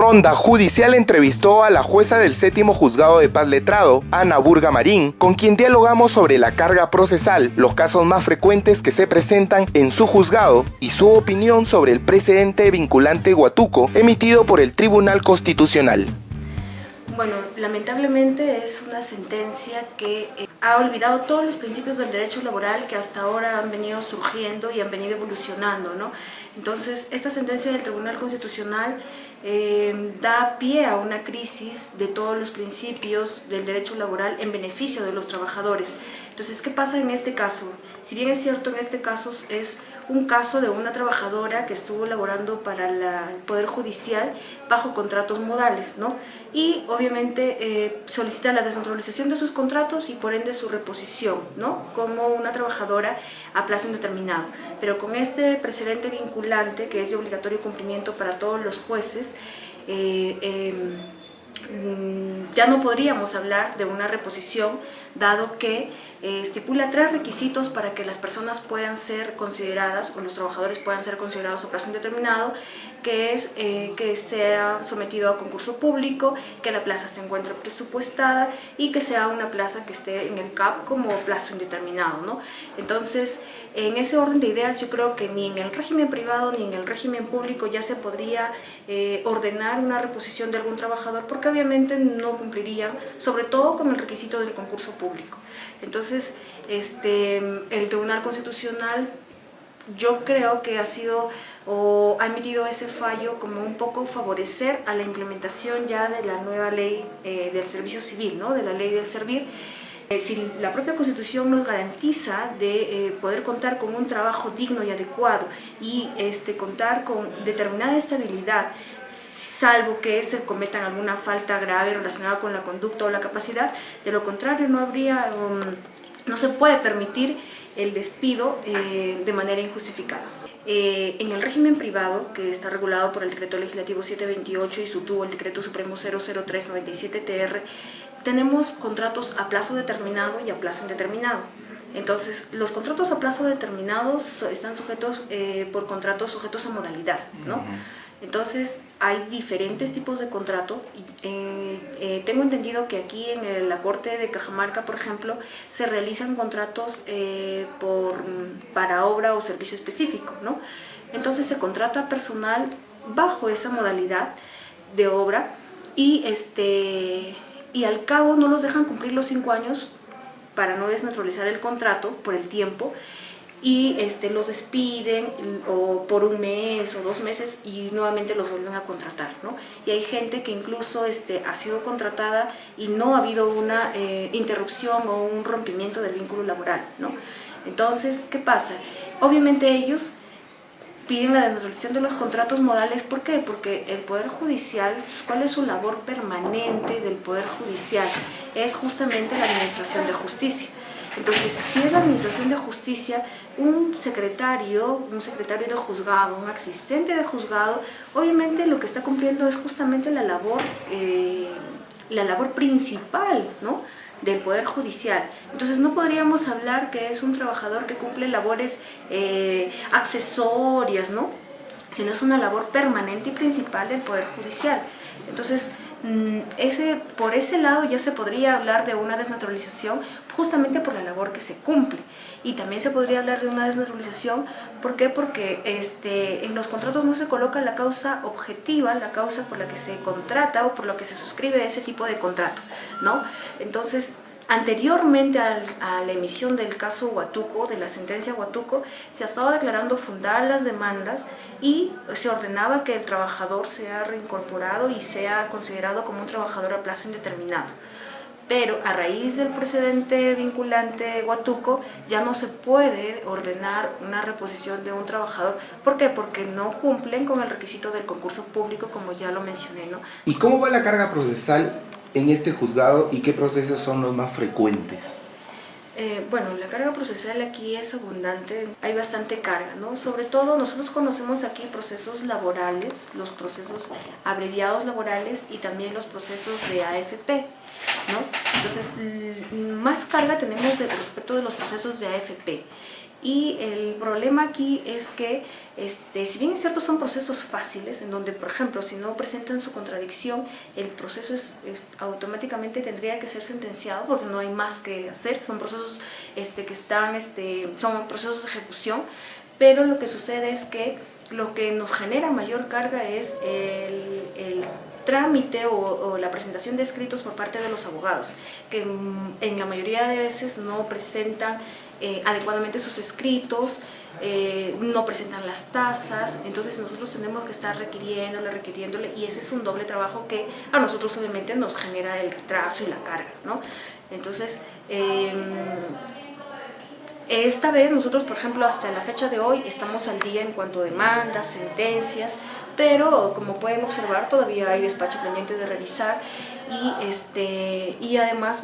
Ronda Judicial entrevistó a la jueza del séptimo juzgado de paz letrado, Ana Burga Marín, con quien dialogamos sobre la carga procesal, los casos más frecuentes que se presentan en su juzgado y su opinión sobre el precedente vinculante Huatuco emitido por el Tribunal Constitucional. Bueno, lamentablemente es una sentencia que ha olvidado todos los principios del derecho laboral que hasta ahora han venido surgiendo y han venido evolucionando, ¿no? Entonces, esta sentencia del Tribunal Constitucional da pie a una crisis de todos los principios del derecho laboral en beneficio de los trabajadores. Entonces, ¿qué pasa en este caso? Si bien es cierto, en este caso es un caso de una trabajadora que estuvo laborando para el Poder Judicial bajo contratos modales, ¿no? Y obviamente solicita la desnaturalización de sus contratos y por ende su reposición, ¿no? Como una trabajadora a plazo indeterminado. Pero con este precedente vinculante, que es de obligatorio cumplimiento para todos los jueces, ya no podríamos hablar de una reposición, dado que estipula 3 requisitos para que las personas puedan ser consideradas, o los trabajadores puedan ser considerados a plazo indeterminado, que es que sea sometido a concurso público, que la plaza se encuentre presupuestada y que sea una plaza que esté en el CAP como plazo indeterminado, ¿no? Entonces, en ese orden de ideas, yo creo que ni en el régimen privado ni en el régimen público ya se podría ordenar una reposición de algún trabajador, porque obviamente no cumplirían, sobre todo con el requisito del concurso público. Entonces, el Tribunal Constitucional, yo creo que ha sido o ha emitido ese fallo como un poco favorecer a la implementación ya de la nueva ley del servicio civil, ¿no? De la ley del servir. Si la propia Constitución nos garantiza de poder contar con un trabajo digno y adecuado y contar con determinada estabilidad, salvo que se cometan alguna falta grave relacionada con la conducta o la capacidad, de lo contrario no se puede permitir el despido de manera injustificada. En el régimen privado, que está regulado por el Decreto Legislativo 728 y su tubo el Decreto Supremo 00397-TR, tenemos contratos a plazo determinado y a plazo indeterminado. Entonces, los contratos a plazo determinado están sujetos por contratos sujetos a modalidad, ¿no? Entonces, hay diferentes tipos de contrato. Tengo entendido que aquí en la Corte de Cajamarca, por ejemplo, se realizan contratos para obra o servicio específico, ¿no? Entonces, se contrata personal bajo esa modalidad de obra y al cabo no los dejan cumplir los 5 años para no desnaturalizar el contrato por el tiempo, y los despiden o por 1 mes o 2 meses y nuevamente los vuelven a contratar, ¿no? Y hay gente que incluso ha sido contratada y no ha habido una interrupción o un rompimiento del vínculo laboral, ¿no? Entonces, ¿qué pasa? Obviamente ellos piden la desnaturalización de los contratos modales. ¿Por qué? Porque el Poder Judicial, ¿cuál es su labor permanente del Poder Judicial? Es justamente la administración de justicia. Entonces, si es la administración de justicia, un secretario de juzgado, un asistente de juzgado, obviamente lo que está cumpliendo es justamente la labor principal, ¿no?, del Poder Judicial. Entonces no podríamos hablar que es un trabajador que cumple labores accesorias, ¿no?, sino es una labor permanente y principal del Poder Judicial. Entonces, por ese lado ya se podría hablar de una desnaturalización justamente por la labor que se cumple. Y también se podría hablar de una desnaturalización, ¿por qué? Porque en los contratos no se coloca la causa objetiva, la causa por la que se contrata o por la que se suscribe ese tipo de contrato, ¿no? Entonces, anteriormente a la emisión del caso Huatuco, de la sentencia Huatuco, se estaba declarando fundadas las demandas y se ordenaba que el trabajador sea reincorporado y sea considerado como un trabajador a plazo indeterminado. Pero a raíz del precedente vinculante Huatuco ya no se puede ordenar una reposición de un trabajador. ¿Por qué? Porque no cumplen con el requisito del concurso público, como ya lo mencioné, ¿no? ¿Y cómo va la carga procesal en este juzgado y qué procesos son los más frecuentes? Bueno, la carga procesal aquí es abundante, hay bastante carga, ¿no? Sobre todo nosotros conocemos aquí procesos laborales, los procesos abreviados laborales y también los procesos de AFP, ¿no? Entonces, más carga tenemos respecto de los procesos de AFP. Y el problema aquí es que, si bien es cierto, son procesos fáciles, en donde, por ejemplo, si no presentan su contradicción, el proceso automáticamente tendría que ser sentenciado porque no hay más que hacer, son procesos que están, son procesos de ejecución, pero lo que sucede es que lo que nos genera mayor carga es el trámite o la presentación de escritos por parte de los abogados, que en la mayoría de veces no presentan adecuadamente sus escritos, no presentan las tasas, entonces nosotros tenemos que estar requiriéndole, y ese es un doble trabajo que a nosotros obviamente nos genera el retraso y la carga, ¿no? Entonces, esta vez nosotros, por ejemplo, hasta la fecha de hoy estamos al día en cuanto a demandas, sentencias, pero como pueden observar todavía hay despacho pendiente de revisar, y además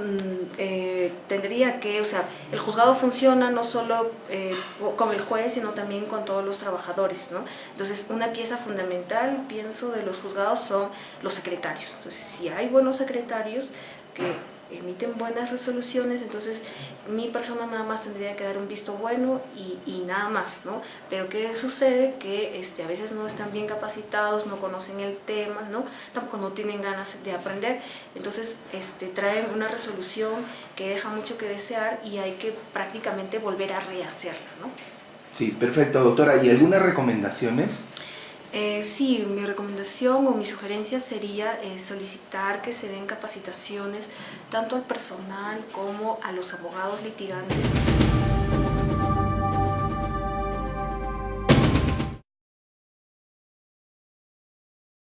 tendría que, o sea, el juzgado funciona no solo con el juez, sino también con todos los trabajadores, ¿no? Entonces, una pieza fundamental, pienso, de los juzgados son los secretarios. Entonces, si hay buenos secretarios que emiten buenas resoluciones, entonces mi persona nada más tendría que dar un visto bueno y nada más, ¿no? Pero ¿qué sucede? Que a veces no están bien capacitados, no conocen el tema, ¿no? Tampoco no tienen ganas de aprender, entonces traen una resolución que deja mucho que desear y hay que prácticamente volver a rehacerla, ¿no? Sí, perfecto, doctora. ¿Y algunas recomendaciones? Sí, mi recomendación o mi sugerencia sería solicitar que se den capacitaciones tanto al personal como a los abogados litigantes